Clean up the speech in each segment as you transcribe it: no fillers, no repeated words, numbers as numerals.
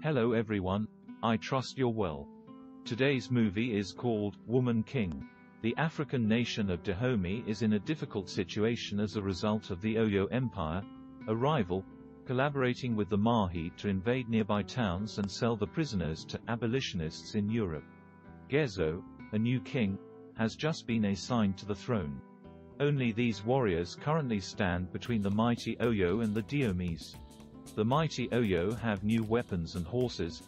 Hello everyone, I trust you're well. Today's movie is called Woman King. The African nation of Dahomey is in a difficult situation as a result of the Oyo Empire, a rival, collaborating with the Mahi to invade nearby towns and sell the prisoners to abolitionists in Europe. Gezo, a new king, has just been assigned to the throne. Only these warriors currently stand between the mighty Oyo and the Dahomeans. The mighty Oyo have new weapons and horses,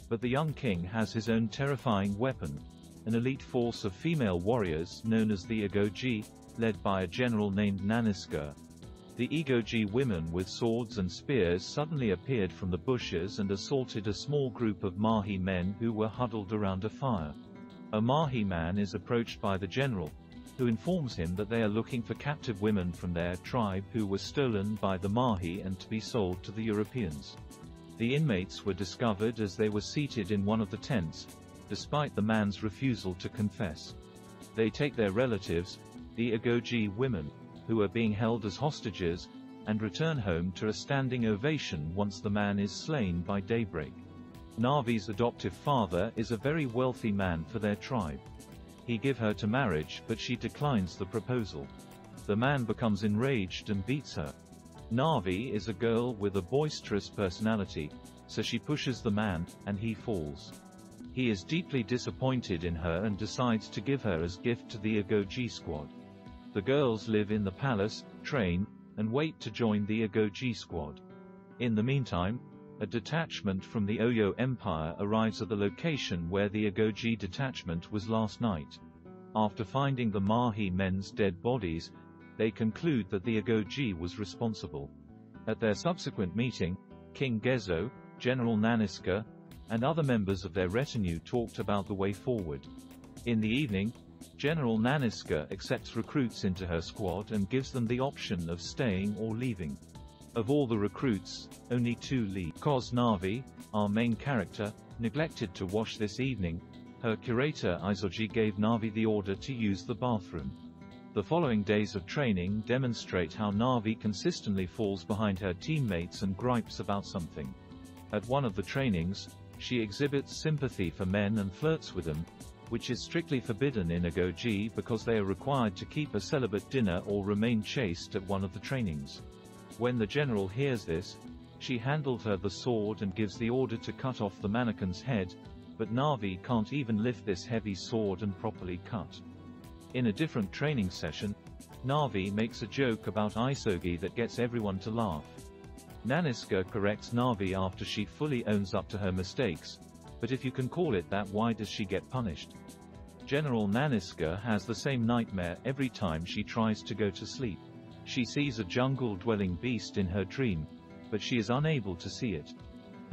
but the young king has his own terrifying weapon, an elite force of female warriors known as the Agojie, led by a general named Nanisca. The Agojie women with swords and spears suddenly appeared from the bushes and assaulted a small group of Mahi men who were huddled around a fire. A Mahi man is approached by the general, who informs him that they are looking for captive women from their tribe who were stolen by the Mahi and to be sold to the Europeans. The inmates were discovered as they were seated in one of the tents, despite the man's refusal to confess. They take their relatives, the Agojie women, who are being held as hostages, and return home to a standing ovation once the man is slain by daybreak. Navi's adoptive father is a very wealthy man for their tribe. He gives her to marriage, but she declines the proposal. The man becomes enraged and beats her. Navi is a girl with a boisterous personality, so she pushes the man, and he falls. He is deeply disappointed in her and decides to give her as gift to the Agojie squad. The girls live in the palace, train, and wait to join the Agojie squad. In the meantime, a detachment from the Oyo Empire arrives at the location where the Agojie detachment was last night. After finding the Mahi men's dead bodies, they conclude that the Agojie was responsible. At their subsequent meeting, King Gezo, General Nanisca, and other members of their retinue talked about the way forward. In the evening, General Nanisca accepts recruits into her squad and gives them the option of staying or leaving. Of all the recruits, only 2 leave. Cos Navi, our main character, neglected to wash this evening, her curator Agojie gave Navi the order to use the bathroom. The following days of training demonstrate how Navi consistently falls behind her teammates and gripes about something. At one of the trainings, she exhibits sympathy for men and flirts with them, which is strictly forbidden in Agojie because they are required to keep a celibate dinner or remain chaste at one of the trainings. When the general hears this, she handles her the sword and gives the order to cut off the mannequin's head, but Navi can't even lift this heavy sword and properly cut. In a different training session, Navi makes a joke about Agojie that gets everyone to laugh. Nanisca corrects Navi after she fully owns up to her mistakes, but if you can call it that, why does she get punished? General Nanisca has the same nightmare every time she tries to go to sleep. She sees a jungle-dwelling beast in her dream, but she is unable to see it.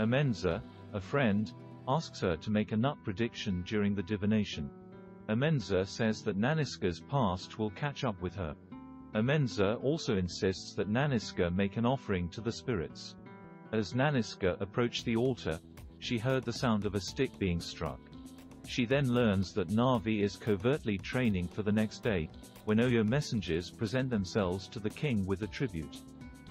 Amenza, a friend, asks her to make a nut prediction during the divination. Amenza says that Nanisca's past will catch up with her. Amenza also insists that Nanisca make an offering to the spirits. As Nanisca approached the altar, she heard the sound of a stick being struck. She then learns that Navi is covertly training for the next day, when Oyo messengers present themselves to the king with a tribute.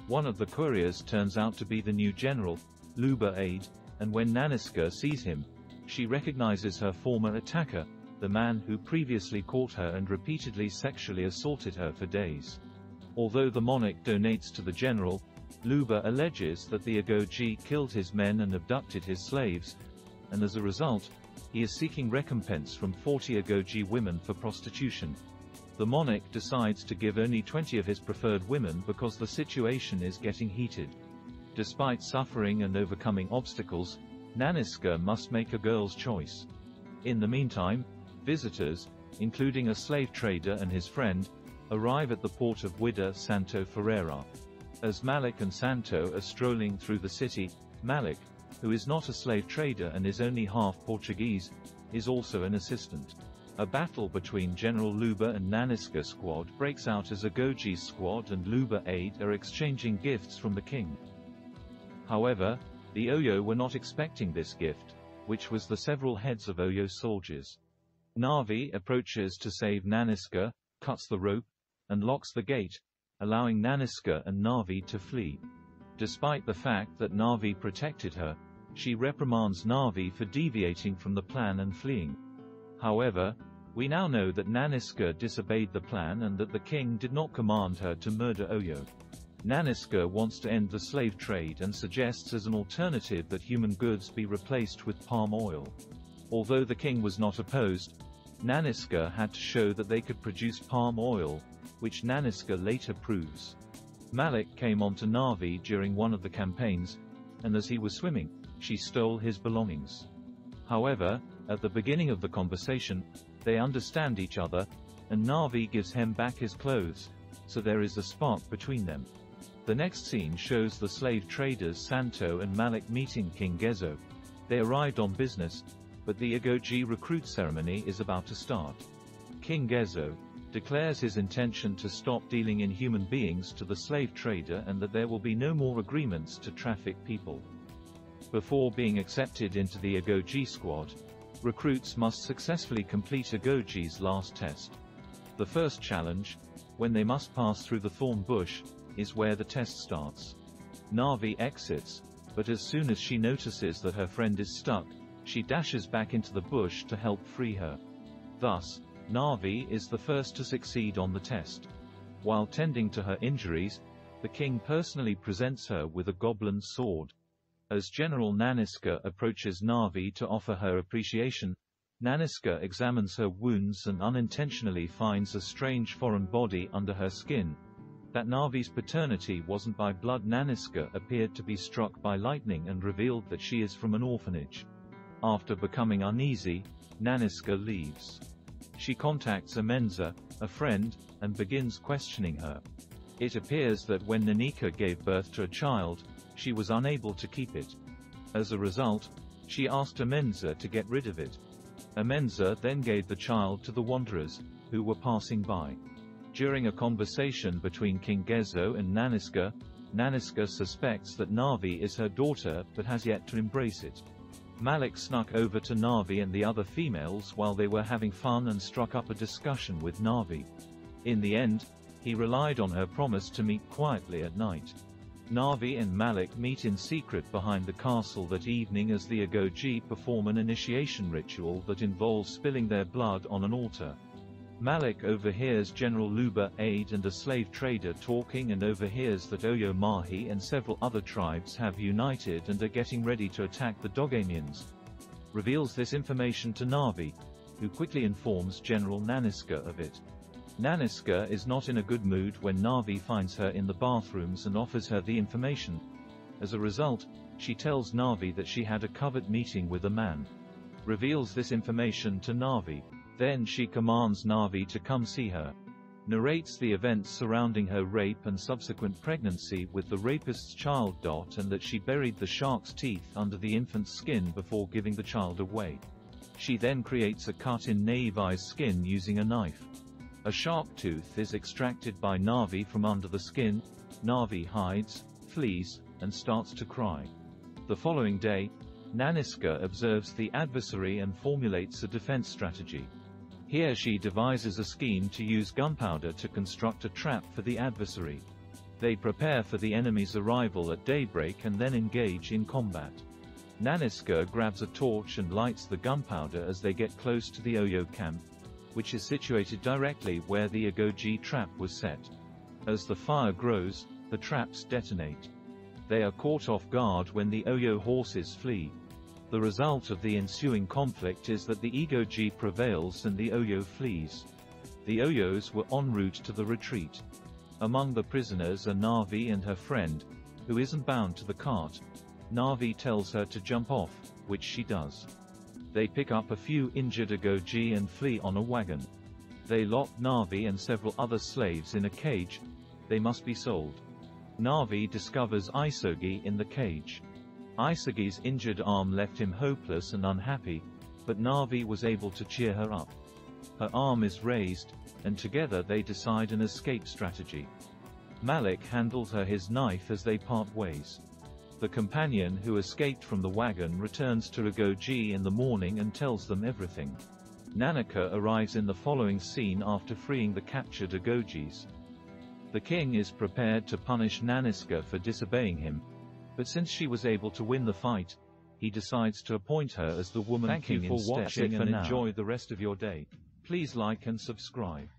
One of the couriers turns out to be the new general, liberates, and when Nanisca sees him, she recognizes her former attacker, the man who previously caught her and repeatedly sexually assaulted her for days. Although the monarch donates to the general, Luba alleges that the Agojie killed his men and abducted his slaves, and as a result, he is seeking recompense from 40 Agojie women for prostitution. The monarch decides to give only 20 of his preferred women because the situation is getting heated. Despite suffering and overcoming obstacles, Nanisca must make a girl's choice. In the meantime, visitors, including a slave trader and his friend, arrive at the port of Wida Santo Ferreira. As Malik and Santo are strolling through the city, Malik, who is not a slave trader and is only half Portuguese, is also an assistant. A battle between General Luba and Nanisca squad breaks out as Agojie's squad and Luba aid are exchanging gifts from the king. However, the Oyo were not expecting this gift, which was the several heads of Oyo soldiers. Navi approaches to save Nanisca, cuts the rope, and locks the gate, allowing Nanisca and Navi to flee. Despite the fact that Navi protected her, She reprimands Navi for deviating from the plan and fleeing. However, we now know that Nanisca disobeyed the plan and that the king did not command her to murder Oyo. Nanisca wants to end the slave trade and suggests as an alternative that human goods be replaced with palm oil. Although the king was not opposed, Nanisca had to show that they could produce palm oil, which Nanisca later proves. Malik came onto Navi during one of the campaigns, and as he was swimming, she stole his belongings. However, at the beginning of the conversation, they understand each other, and Navi gives him back his clothes, so there is a spark between them. The next scene shows the slave traders Santo and Malik meeting King Gezo. They arrived on business, but the Agojie recruit ceremony is about to start. King Gezo declares his intention to stop dealing in human beings to the slave trader and that there will be no more agreements to traffic people. Before being accepted into the Agojie squad, recruits must successfully complete Agojie's last test. The first challenge, when they must pass through the thorn bush, is where the test starts. Navi exits, but as soon as she notices that her friend is stuck, she dashes back into the bush to help free her. Thus, Navi is the first to succeed on the test. While tending to her injuries, the king personally presents her with a goblin sword. As General Nanisca approaches Navi to offer her appreciation, Nanisca examines her wounds and unintentionally finds a strange foreign body under her skin. That Navi's paternity wasn't by blood. Nanisca appeared to be struck by lightning and revealed that she is from an orphanage. After becoming uneasy, Nanisca leaves. She contacts Amenza, a friend, and begins questioning her. It appears that when Nanisca gave birth to a child, she was unable to keep it. As a result, she asked Amenza to get rid of it. Amenza then gave the child to the wanderers, who were passing by. During a conversation between King Gezo and Nanisca, Nanisca suspects that Navi is her daughter but has yet to embrace it. Malik snuck over to Navi and the other females while they were having fun and struck up a discussion with Navi. In the end, he relied on her promise to meet quietly at night. Navi and Malik meet in secret behind the castle that evening as the Agojie perform an initiation ritual that involves spilling their blood on an altar. Malik overhears General Luba Aid and a slave trader talking and overhears that Oyo Mahi and several other tribes have united and are getting ready to attack the Dahomeans. Reveals this information to Navi, who quickly informs General Nanisca of it. Nanisca is not in a good mood when Navi finds her in the bathrooms and offers her the information. As a result, she tells Navi that she had a covert meeting with a man. Reveals this information to Navi. Then she commands Navi to come see her. Narrates the events surrounding her rape and subsequent pregnancy with the rapist's child. And that she buried the shark's teeth under the infant's skin before giving the child away. She then creates a cut in Navi's skin using a knife. A shark tooth is extracted by Navi from under the skin. Navi hides, flees, and starts to cry. The following day, Nanisca observes the adversary and formulates a defense strategy. Here she devises a scheme to use gunpowder to construct a trap for the adversary. They prepare for the enemy's arrival at daybreak and then engage in combat. Nanisca grabs a torch and lights the gunpowder as they get close to the Oyo camp, which is situated directly where the Agojie trap was set. As the fire grows, the traps detonate. They are caught off guard when the Oyo horses flee. The result of the ensuing conflict is that the Agojie prevails and the Oyo flees. The Oyos were en route to the retreat. Among the prisoners are Navi and her friend, who isn't bound to the cart. Navi tells her to jump off, which she does. They pick up a few injured Agojie and flee on a wagon. They lock Navi and several other slaves in a cage. They must be sold. Navi discovers Isogi in the cage. Isogi's injured arm left him hopeless and unhappy, but Navi was able to cheer her up. Her arm is raised, and together they decide an escape strategy. Malik handles her his knife as they part ways. The companion who escaped from the wagon returns to Agojie in the morning and tells them everything. Nanisca arrives in the following scene after freeing the captured Agojies. The king is prepared to punish Nanisca for disobeying him, but since she was able to win the fight, he decides to appoint her as the Woman King instead. Thank you for watching and enjoy the rest of your day. Please like and subscribe.